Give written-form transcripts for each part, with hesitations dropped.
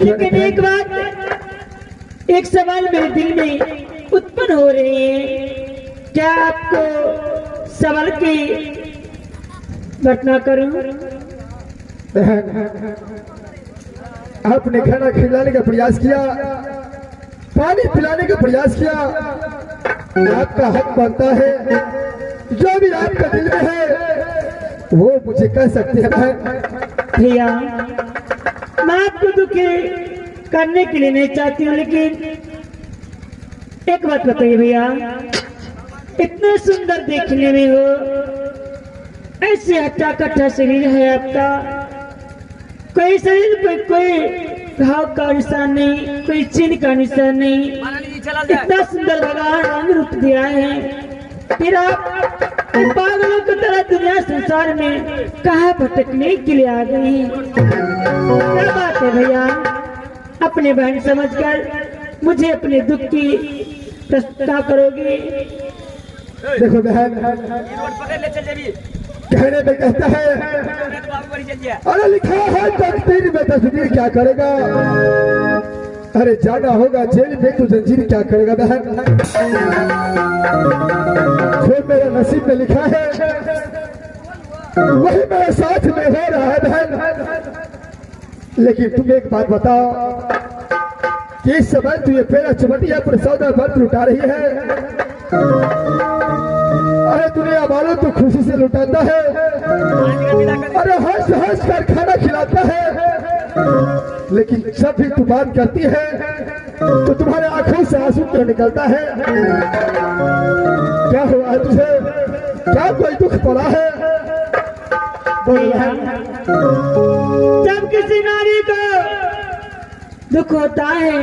लेकिन एक सवाल मेरे दिल में उत्पन्न हो रहे हैं, क्या आपको सवाल की घटना करूं? आपने खाना खिलाने का प्रयास किया, पानी पिलाने का प्रयास किया, आपका हक बनता है। जो भी आपका दिल में है वो मुझे कह सकते हैं। भैया, मैं आपको दुखी करने के लिए नहीं चाहती हूँ, लेकिन एक बात बताइए भैया, इतने सुंदर देखने में हो, ऐसे हट्टा कट्टा शरीर है आपका, कोई शरीर पे कोई घाव का निशान नहीं, कोई चिन्ह का निशान नहीं, इतना सुंदर भगवान रंग रूप दिया है, फिर आप पागलों की तरह दुनिया संसार में कहाँ भटकने के लिए आ गई हैं? क्या बात है भैया, अपने बहन समझकर मुझे अपने दुख की प्रस्तुता करोगी? देखो बहन, कहने में कहता है, अरे लिखा है तकदीर में तस्वीर क्या करेगा, अरे जाना होगा जेल में तो जंजीर क्या करेगा बहन। जो मेरे नसीब में लिखा है वही मेरे साथ में हो रहा है बहन। लेकिन तुम एक बात बताओ कि इस समय तू ये पेड़ा चमटिया पर सौदा बर्फ लुटा रही है, अरे दुनिया वालों तो खुशी से लुटाता है, अरे हंस हंस कर खाना खिलाता है, लेकिन जब भी तू बात करती है तो तुम्हारे आंखों से आंसू क्यों निकलता है? क्या हुआ है तुझे? क्या कोई दुख पड़ा है? जब किसी नारी को दुख होता है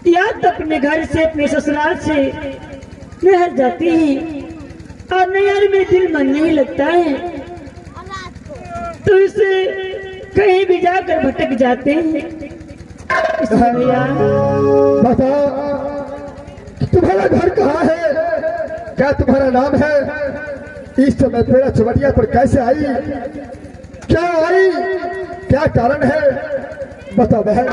या तो अपने घर से, अपने ससुराल से रह जाती है और नैहर में दिल मन नहीं लगता है, तो इसे कहीं भी जाकर भटक जाते हैं। भैया बताओ तुम्हारा घर कहाँ है? क्या तुम्हारा नाम है? इस समय पेड़ा चमटिया पर कैसे आई? क्या आई? क्या कारण है? बताओ बहन।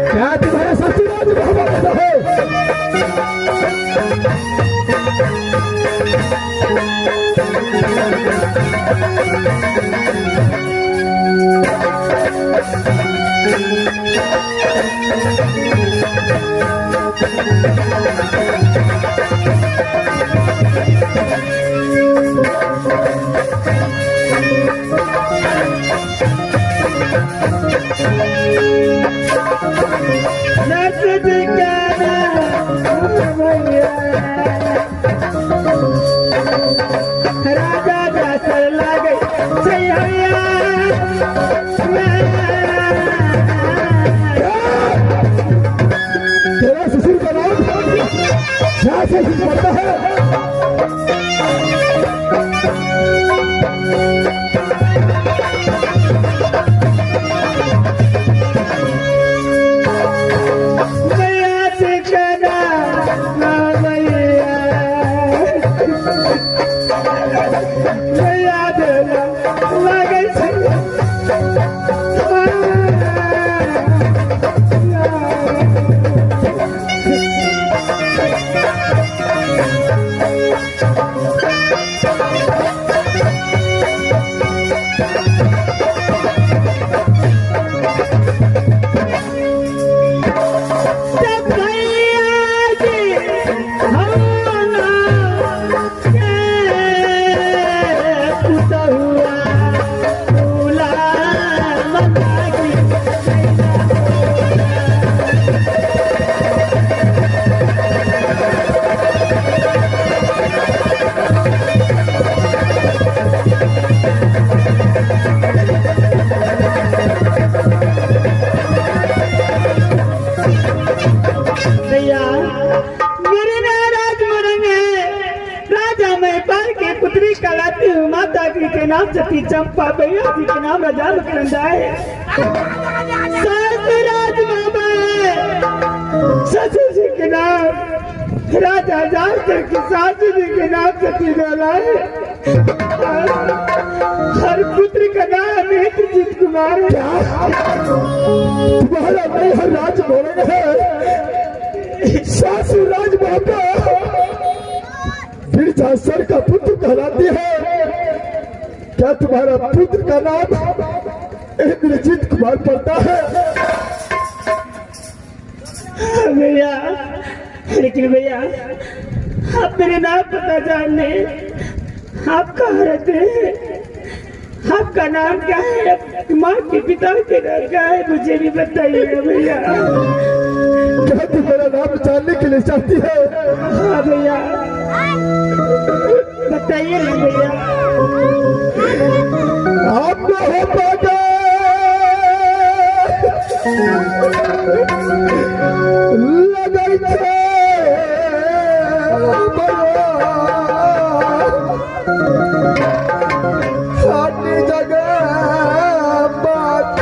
क्या तुम्हारा ससुराल में है? तेरा ससुर का नाम जहाँ से ही पड़ता है के नाम सती चंपा, भैया जी के नाम राजा मकरंदा है, राज बाबा है, ससुर जी के नाम राजा जाकर के सासू जी के नाम सती डोला है, हर पुत्र का नाम इंद्रजीत कुमार है। तुम्हारा भाई हर राज बोले है, सासू राज बाबा गिरजासर का पुत्र कहलाती है। क्या तुम्हारा पुत्र का नाम इंद्रजीत कुमार पड़ता है? भैया, लेकिन भैया आप मेरे नाम पता जान ले, आप कहाँ रहते हैं, आपका नाम क्या है, माँ के पिता के नाम क्या है, मुझे भी बताइएगा भैया। क्या तुम मेरा नाम जानने के लिए चाहती है? हाँ भैया बताइए ना भैया। आप न हो पाते लगाई थे खाटी जगह बात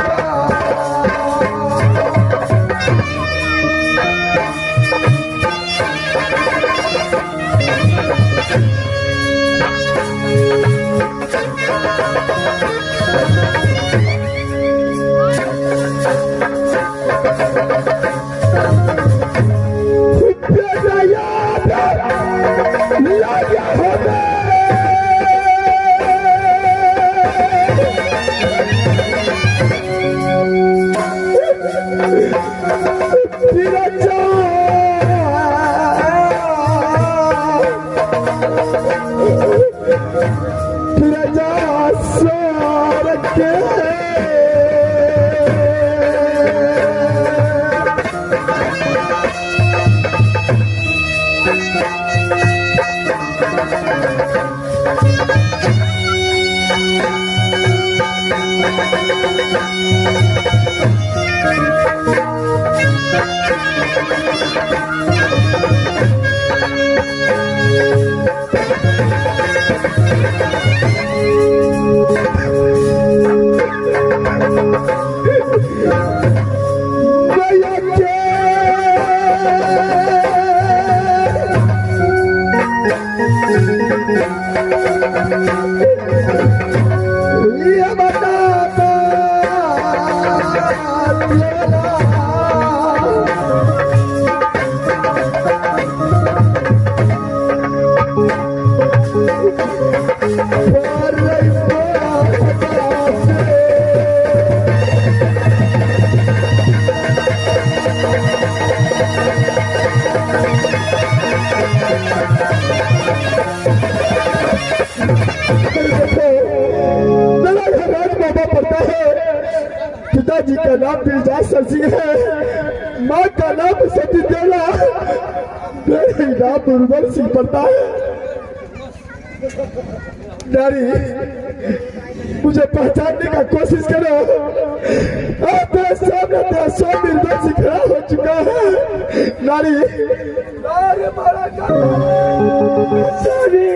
पिताजी का नाम गिरजासर सिंह है, माँ का नाम सती देवला, मेरे नाम उर्वल सिंह पड़ता है। नारी मुझे पहचानने का कोशिश करो, अब मेरे सामने तेरा 100 निर्दोष खड़ा हो चुका है। नारी स्वामी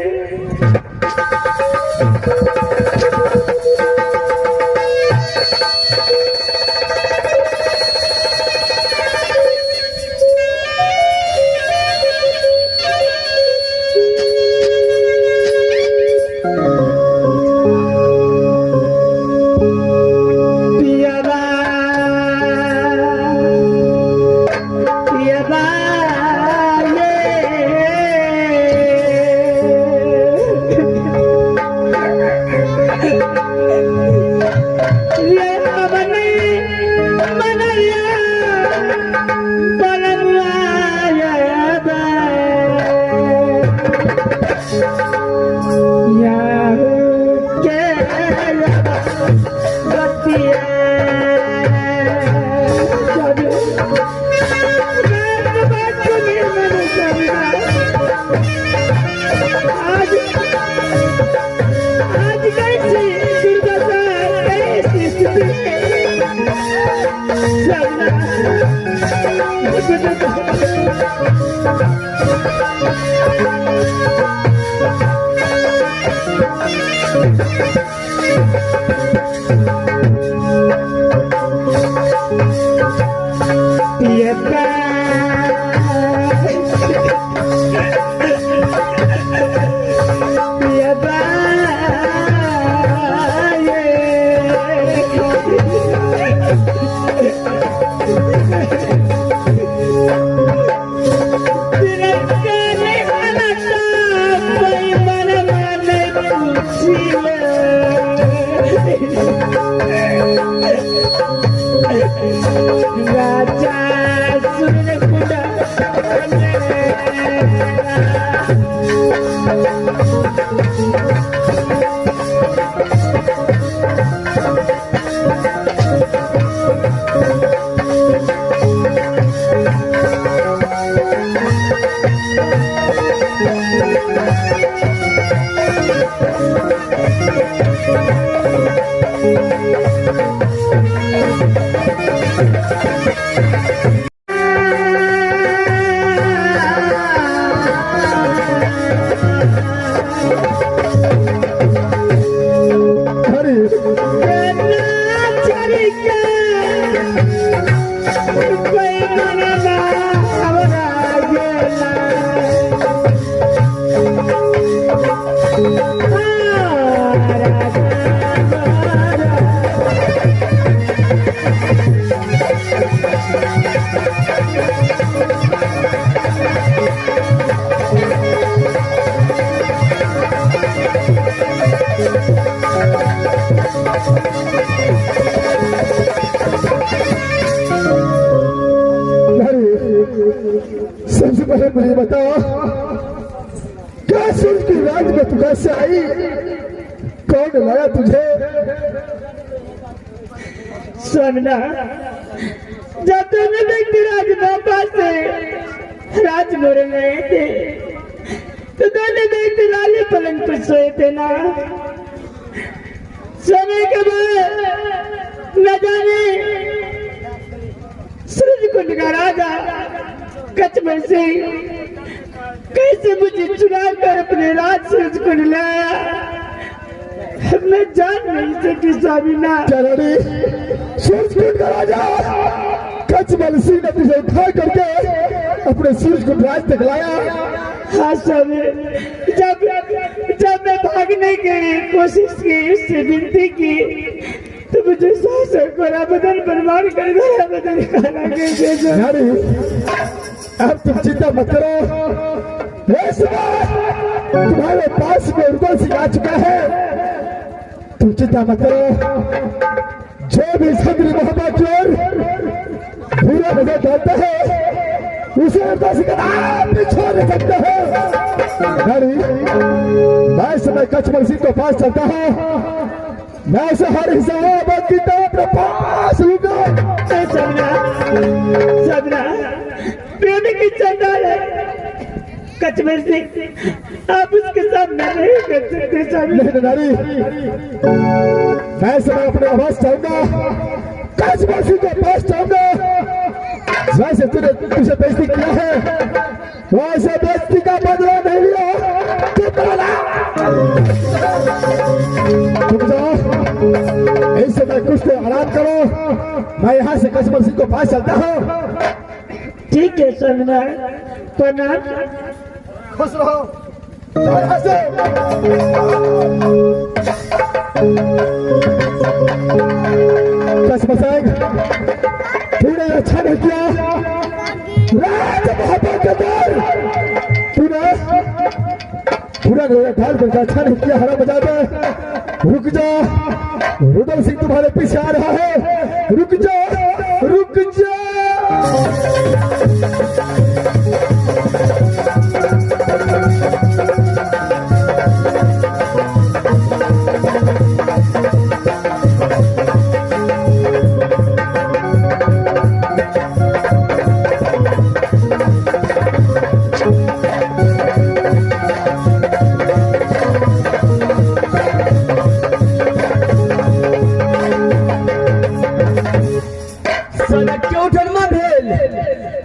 सबसे पहले मुझे बताओ, क्या सूरज की रात में तू कैसे आई? कौन लाया तुझे? सोमना, जब दोनों व्यक्ति राजबाबा से राजमोरे गए थे तो दोनों व्यक्ति लाले पलंग पर सोए थे ना। सोने के बाद न जाने सूरज कुंड का राजा कचमल से कैसे मुझे चुरा कर अपने राज सूरज कुंड लाया, मैं जान नहीं सकी स्वामीना। सूरज कुंड का राजा कचमल सिंह ने तुझे उठा करके अपने सूरज कुंड राज तक लाया। हाँ स्वामी, जब मैं भागने की कोशिश की, उससे विनती की तो मुझे सांसों को बदन पर मार कर गया, बदन खाना कैसे अब तुम चिंता मत करो, तुम्हारे पास में उर्दू सिंह आ चुका है। तुम चिंता मत करो, जो भी सदरी मोहम्मद की ओर बुरा नजर डालता है उसे उर्दू सिंह आप छोड़ सकते हो। मैं समय कचमल सिंह के पास चलता हूँ, मैं उसे हर हिसाब की तरह अपने पास लूंगा। सबना प्रेमी की चंदाल है कचमल सिंह, आप उसके सामने नहीं कर सकते सबना। मैं समय अपने पास चाहूंगा, कचमल सिंह के पास चाहूंगा, वैसे तूने तुझे बेइज्जती किया है, वैसे बेइज्जती का बदला नहीं लिया। चुप रहो, तुम जाओ, इस समय कुछ तो आराम करो, मैं यहाँ से कस्मल सिंह को पास चलता हूँ। ठीक है सरदार, प्रणाम। खुश रहो, जाओ यहाँ से। कस्मल सिंह, तूने अच्छा नहीं किया, राज मोहब्बत के दर तूने पूरा ढाल करके अच्छा नहीं किया। हरा बजा दे, रुक जा, रुदल सिंह तुम्हारे पीछे आ रहा है, रुक जा, रुक जा।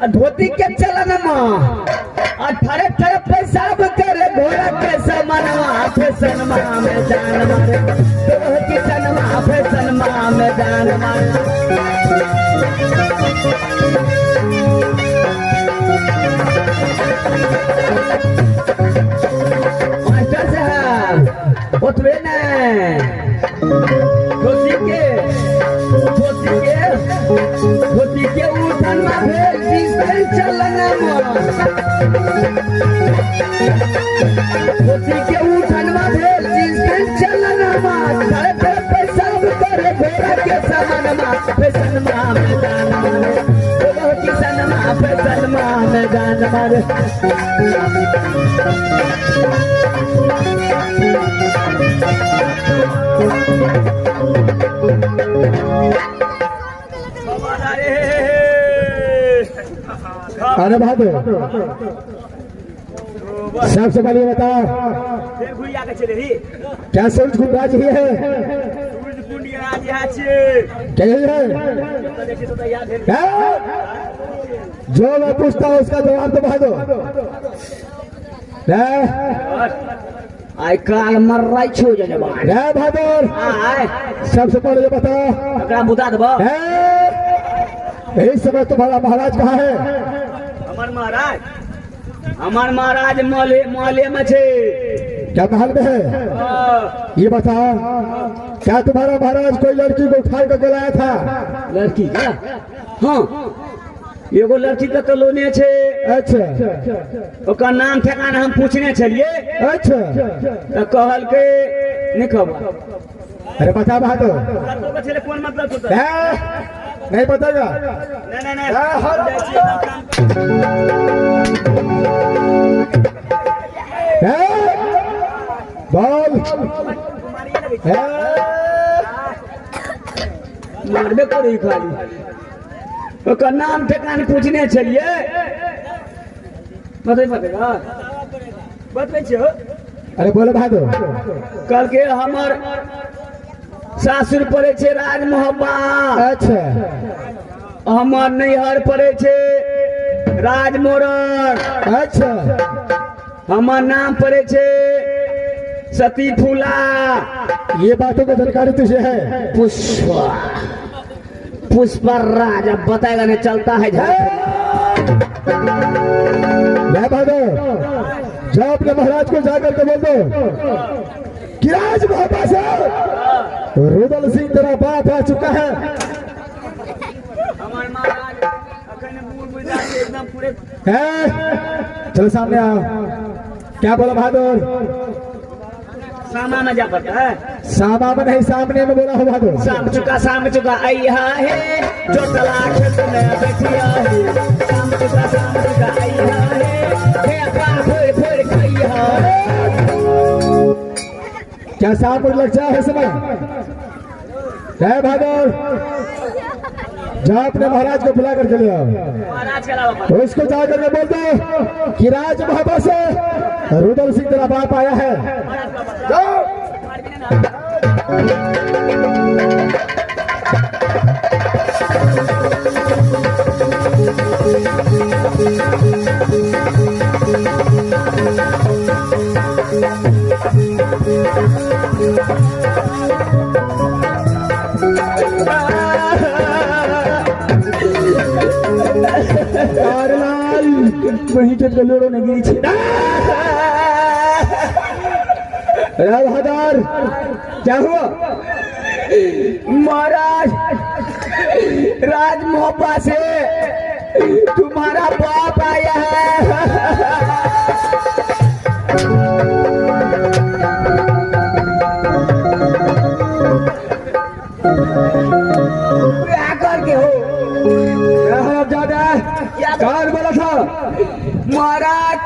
धोती के चलन ठरे ठरे पैसा करे घोड़ा के समनवा फैशन में जान मारे किशन फैशन में जान मारे। मास्टर साहब उठवे न, धोती के उठन में चलन धोती के उठन में चलन पैसा करे घोड़ा के समन फैशन में जान मारे किशन फैशन में जान मारे। अरे बहादुर, सबसे पहले बता, क्या सूरज कुंड राज ही है? क्या यही है? क्या? जो मैं पूछता हूँ उसका जवाब तो बहादुर। आई काल मर रही छो जवान बहादुर, सबसे पहले ये बता, बुता दबा इस समय तुम्हारा महाराज कहाँ है? हमार महाराज मोहल्ले में छे। क्या महल में है? ये बता, क्या तुम्हारा महाराज कोई लड़की को उठा कर लाया था? लड़की का? हाँ, एगो लड़की का कॉलोनी छे। अच्छा, ओकर नाम ठिकाना हम पूछने चलिए। अच्छा, तो कहल के नहीं खबर। अरे बता बहादुर, कौन मतलब होता है? नहीं बताएगा? नहीं बोल, मारबे करी खाली। ओकर नाम ठिकाने पूछने चलिए। बतेगा बतबे छो। अरे बोले बहादुर। कल के हमर सासुर पड़े छे राज मोहब्बा। अच्छा, हमर नैहर पड़े छे राज मोरन। अच्छा, हमर नाम पड़े छे सती फूला। ये बातों की जानकारी तुझे है? पुष्पा पुष्पा राज। अब बताएगा नहीं चलता है बहादुर, जाओ अपने महाराज को जाकर के बोल दो कि राज मोहब्बा से रुदल सिंह तेरा बाप आ चुका है। हमारे महाराज एकदम पूरे चलो सामने आओ। क्या बोला बहादुर? सामा में जा पड़ता है। सामा में नहीं, सामने में बोला हो बहादुर। साम चुका आइया है जो तलाक में बैठिया है। साम चुका आइया है अपना फोड़ खाइया है। क्या सांप लग जाए है समय? जय बहादुर, जा अपने महाराज को बुला कर चले आओ। महाराज के अलावा उसको जाकर के बोल दो कि राज मोहब्बा से रुदल सिंह तेरा बाप आया है। जाओ। गोड़ो नहीं गिरी छे रावहदार क्या हुआ? महाराज राज मोहब्बा से तुम्हारा बाप आया है। क्या करके हो ज्यादा कौन बोला था? महाराज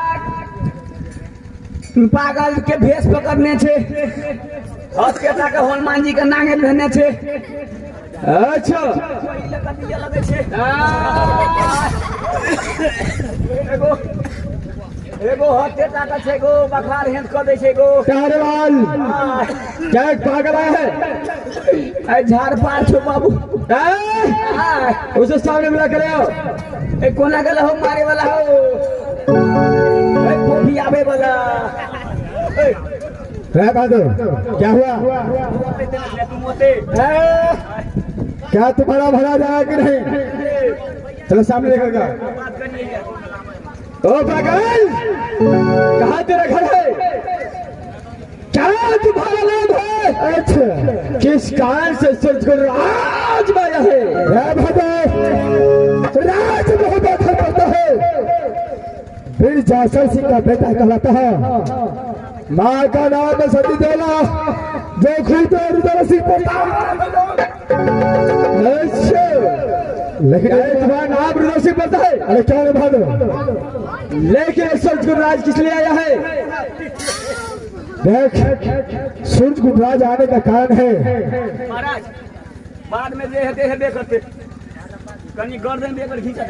पागल के भेष पकड़ने छे हॉस्पिटल के हनुमान जी के नागे पहने छे। अच्छा एगो हत्या टाका छे गो बखार हेंद कर दे छे गो कारवाल क्या पागल है? झाड़ पार छो बाबू उसे सामने मिला करे आओ। ए कोना गला हो मारे वाला हो ए पोफी आवे वाला क्या हुआ? क्या तुम्हारा भरा जाए कि नहीं? चलो सामने देखेगा। ओ पागल कहाँ तेरा घर है? क्या तुम्हारा नाम है? अच्छा किस कारण से सूरज को राज माया है? राज बहुत अच्छा पड़ता है। फिर जासर सिंह का बेटा कहलाता है। माँ का नाम है सती देला जो खुद रुद्र सिंह प्रताप। अच्छा लेकिन तुम्हारा नाम रुद्र सिंह पड़ता है? अरे क्या रे भादो लेकिन सूरज को राज किस लिए आया है? देख सूरज को राज आने का कारण है महाराज बाद में देह करते कहीं गर्दन देकर खींचा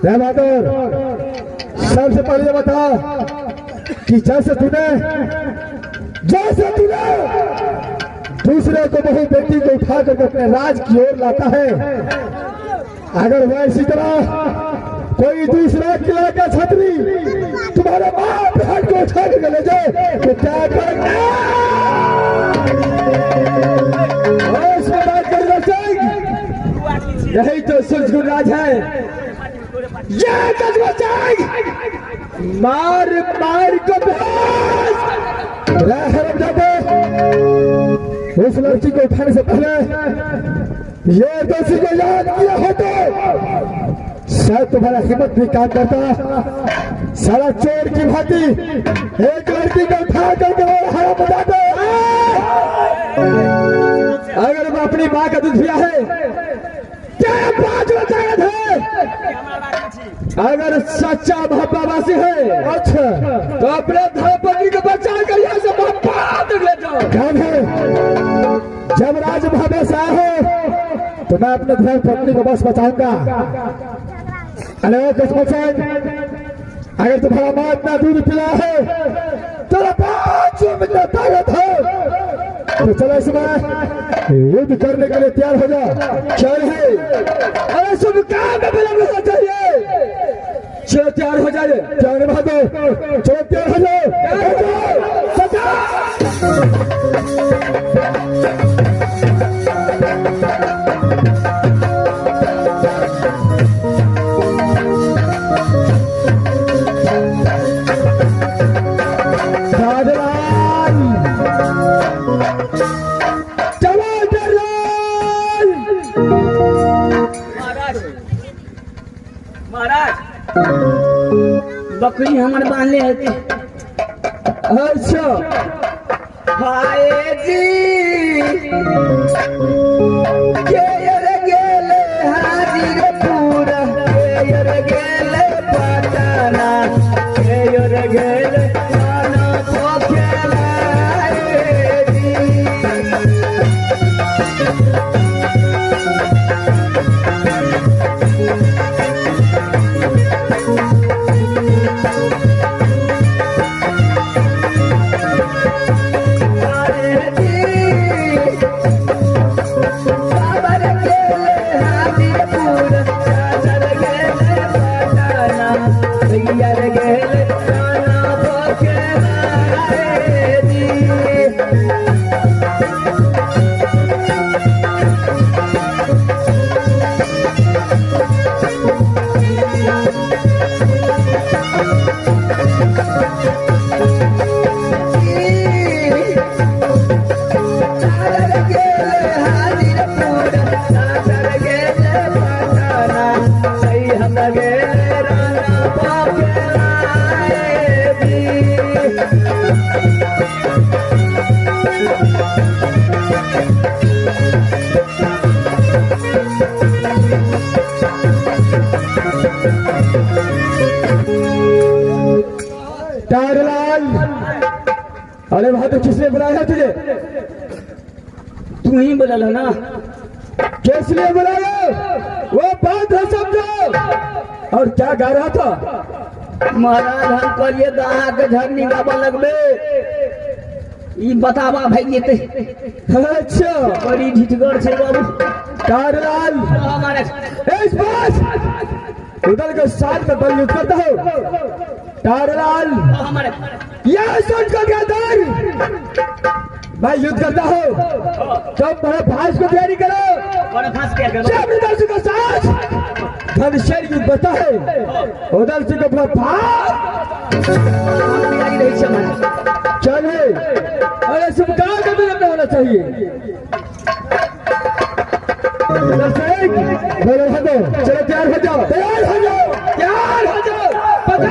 रे बहादुर सबसे पहले ये बता कि जैसे तूने दूसरे को बहु बेटी को उठा करके अपने राज की ओर लाता है, अगर वह इसी तरह कोई दूसरा किला का छतरी तुम्हारे माँ बहन को उठा करके ले जाए तो क्या करेंगे? उसमें बात कर यही तो सूरज को राज है। ये मार मार को उस लड़की को उठाने से पहले ये दोषी को याद किया हो तो शायद तुम्हारा हिम्मत भी काम करता। सारा चोर की भांति एक लड़की को उठा करके हरा बता दो। अगर वो अपनी माँ का दूध पिया है क्या बात बताया है? अगर सच्चा महापावासी है अच्छा तो अपने धर्मपत्नी को बचा कर यहाँ से महापात ले जाओ। जब राज महावेश आए हो तो मैं अपने धर्मपत्नी को बस बचाऊंगा। अरे कुछ बचाएं अगर तुम्हारा माँ इतना दूध पिला है तो 5 मिनट ताकत है तो चलो इसमें युद्ध करने के लिए तैयार हो जा। चलिए अरे शुभ काम में विलंब होना चाहिए। चलो तैयार हो जाए। तैयार बहादुर चलो तैयार हो जाओ। बकरी हमारे बांध ले है। अच्छा हाय जी केयर गेले हाजीरपुर केयर गेले पटना केयर गेले खाना पोखेला जी। प्यारेलाल, अरे वहां तो किसने बुलाया तुझे? तू ही बोला ना। किस लिए बुलाया? वो बात है समझो। और क्या गा रहा था? महाराज हम करिए दहा के झरनी गाबा लगबे। ई बतावा भाई ये ते अच्छा बड़ी ढिठगढ़ से बाबू। प्यारेलाल, हमारे इस बात उधर के साथ में बल युद्ध करता हो। प्यारेलाल, हमारे यह सुन कर गद्दार, मैं युद्ध करता हूँ, तुम बड़े भाष को तैयारी करो। बड़ा फांस क्या करो? जब उधर से को साथ घनश्याम युद्ध बता है, उधर से को अपना भाग तैयारी नहीं समझ। चले। अरे सुमकार का भी लगना होना चाहिए। बोलो हो जाओ, चलो तैयार हो जाओ, तैयार हो जाओ, तैयार हो जाओ, पता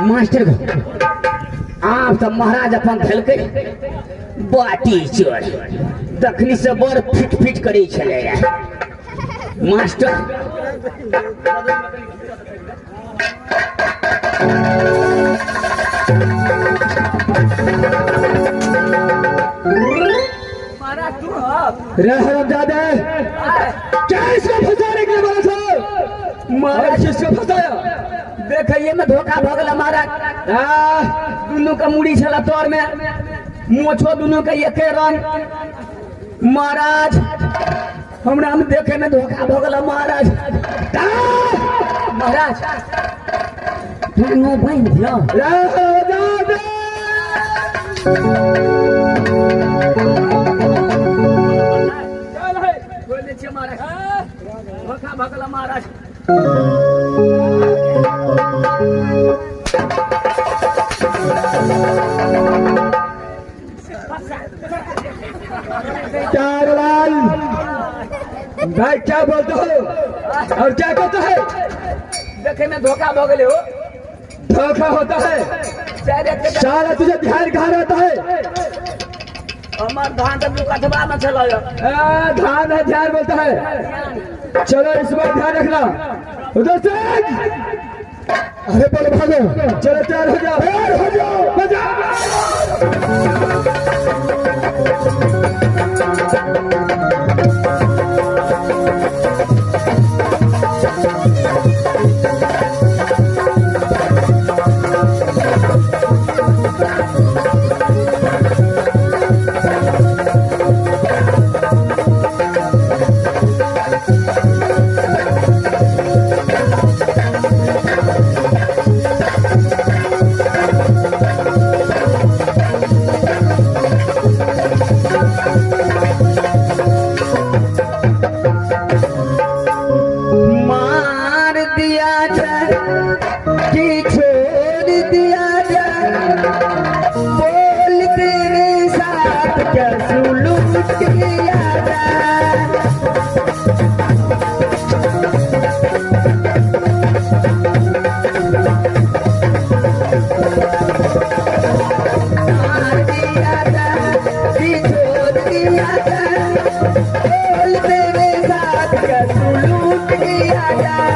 मास्टर आप सब महाराज अपन खेलकै बाटी चोर दखनी से बड़ फिट फिट करे छले मास्टर। रहमजादे, क्या इसको फंसाने के लिए बोला था? महाराज किसको फंसाया? देखिए में धोखा भगल हमारा दोनों का मुड़ी छला तोर में मोछो दोनों का एक रंग महाराज हमरा हम देखे में धोखा भगल महाराज। महाराज तू नो बन दिया धोखा भगल महाराज। चारलाल भाई क्या बोलते हो और क्या कहते है? देखे में धोखा भगले हो। धोखा होता है सारा तुझे ध्यान कहाँ रहता है? हमार धान तो कटवा में चला धान है ध्यान बोलता है। चलो इस बार ध्यान रखना उधर से। अरे बोलो भागो चलो तैयार हो जाओ मार दिया जाए कि छोड़ दिया जाए, बोल तेरे साथ क्या जुल्म किया जाए। मार दिया जाए कि छोड़ दिया जाए, बोल तेरे साथ क्या जुल्म किया जाए।